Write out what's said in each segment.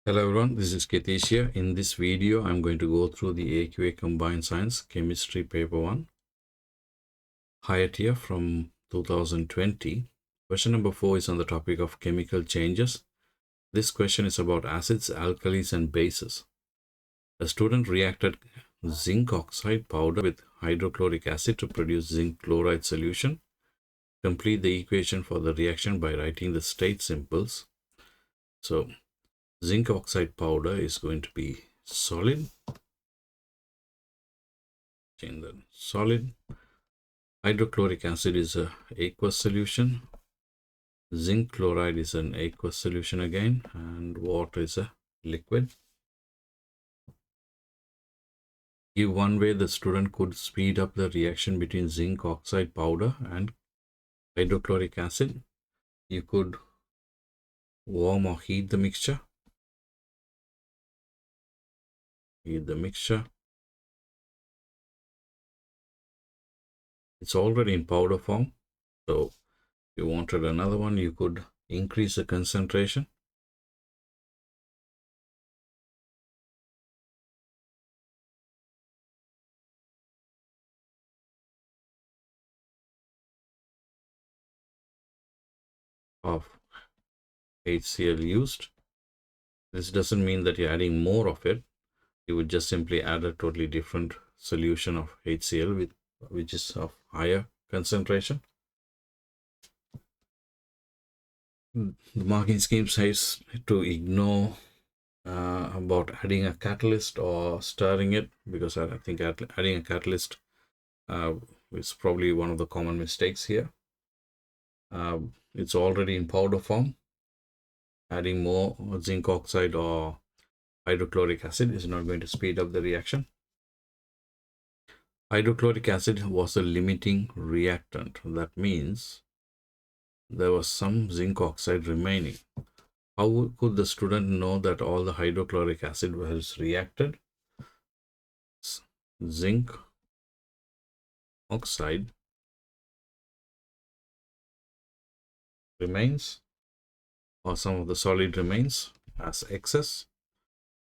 Hello everyone, this is Ketish here. In this video, I'm going to go through the AQA Combined Science Chemistry Paper 1, higher tier from 2020. Question number 4 is on the topic of chemical changes. This question is about acids, alkalis, and bases. A student reacted zinc oxide powder with hydrochloric acid to produce zinc chloride solution. Complete the equation for the reaction by writing the state symbols. So, zinc oxide powder is going to be solid. In the solid, hydrochloric acid is a aqueous solution, zinc chloride is an aqueous solution again, and water is a liquid. Give one way the student could speed up the reaction between zinc oxide powder and hydrochloric acid. You could warm or heat the mixture. Heat the mixture. It's already in powder form, so if you wanted another one, you could increase the concentration. Of HCl used. This doesn't mean that you're adding more of it. You would just simply add a totally different solution of HCl which is of higher concentration. The marking scheme says to ignore about adding a catalyst or stirring it, because I think adding a catalyst is probably one of the common mistakes here. It's already in powder form. Adding more zinc oxide or hydrochloric acid is not going to speed up the reaction. Hydrochloric acid was a limiting reactant. That means there was some zinc oxide remaining. How could the student know that all the hydrochloric acid was reacted? Zinc oxide remains, or some of the solid remains as excess.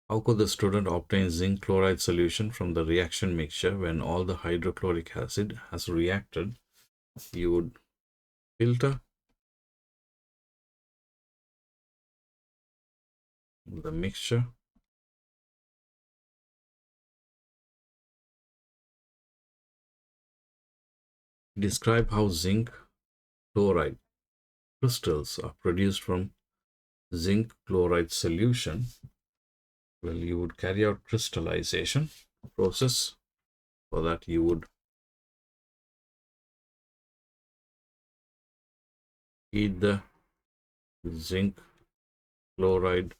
How could the student obtain zinc chloride solution from the reaction mixture when all the hydrochloric acid has reacted? You would filter the mixture. Describe how zinc chloride crystals are produced from zinc chloride solution. Well, you would carry out crystallization process. For that, you would heat the zinc chloride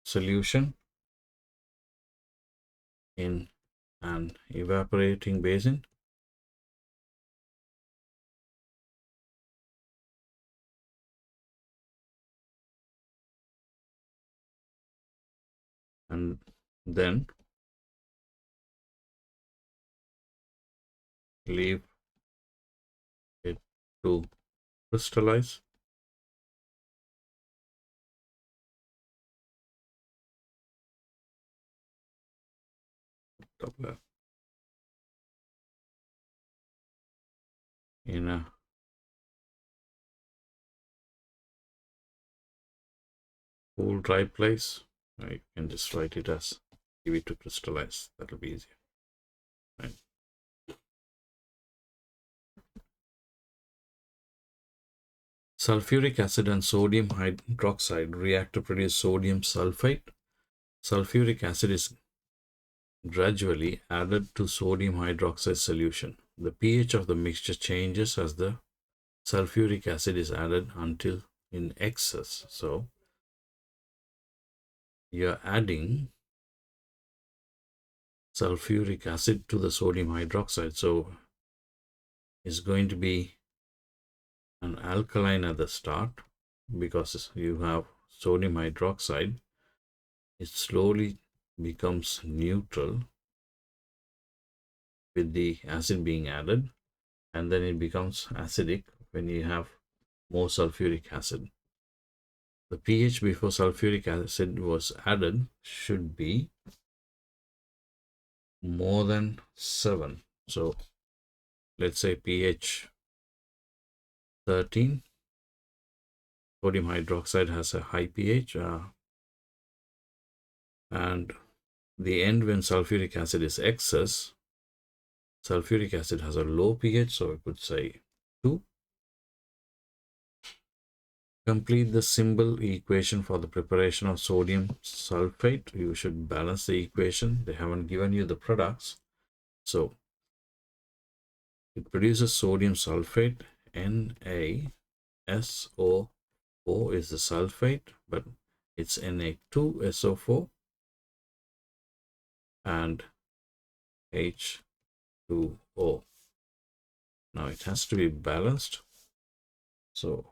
solution in an evaporating basin. And then leave it to crystallize. In a cool, dry place. You can just write it as give it to crystallize. That'll be easier. Right. Sulfuric acid and sodium hydroxide react to produce sodium sulfate. Sulfuric acid is gradually added to sodium hydroxide solution. The pH of the mixture changes as the sulfuric acid is added until in excess. So you're adding sulfuric acid to the sodium hydroxide. So it's going to be an alkaline at the start because you have sodium hydroxide. It slowly becomes neutral with the acid being added, and then it becomes acidic when you have more sulfuric acid. the pH before sulfuric acid was added should be more than 7. So let's say pH 13. Sodium hydroxide has a high pH, and the end when sulfuric acid is excess, sulfuric acid has a low pH, so we could say 2. Complete the symbol equation for the preparation of sodium sulfate. You should balance the equation. They haven't given you the products. So it produces sodium sulfate. NaSO4 is the sulfate, but it's Na2SO4 and H2O. Now it has to be balanced. So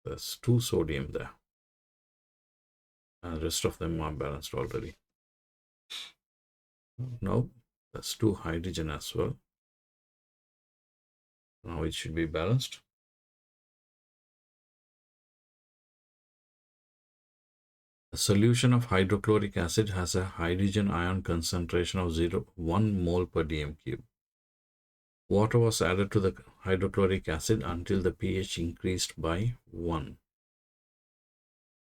there's 2 sodium there, and the rest of them are balanced already. No, that's 2 hydrogen as well. Now it should be balanced. A solution of hydrochloric acid has a hydrogen ion concentration of 1 mole per dm cube. Water was added to the hydrochloric acid until the pH increased by 1.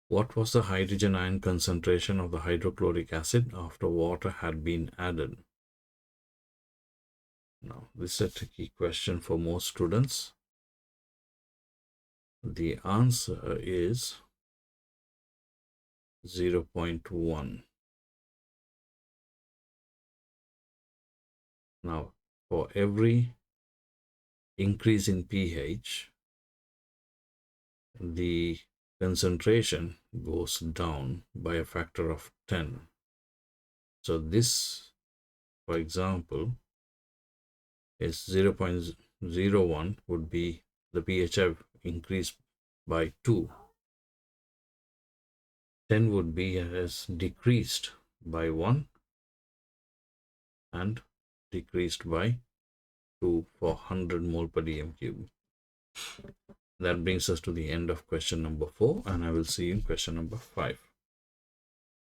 What was the hydrogen ion concentration of the hydrochloric acid after water had been added? Now, this is a tricky question for most students. The answer is 0.1. Now, for every increase in pH, the concentration goes down by a factor of 10. So this, for example, is 0.01 would be the pH have increased by 2. 10 would be as decreased by 1 and decreased by 2 for 100 mole per dm cube. That brings us to the end of question number 4, and I will see you in question number 5.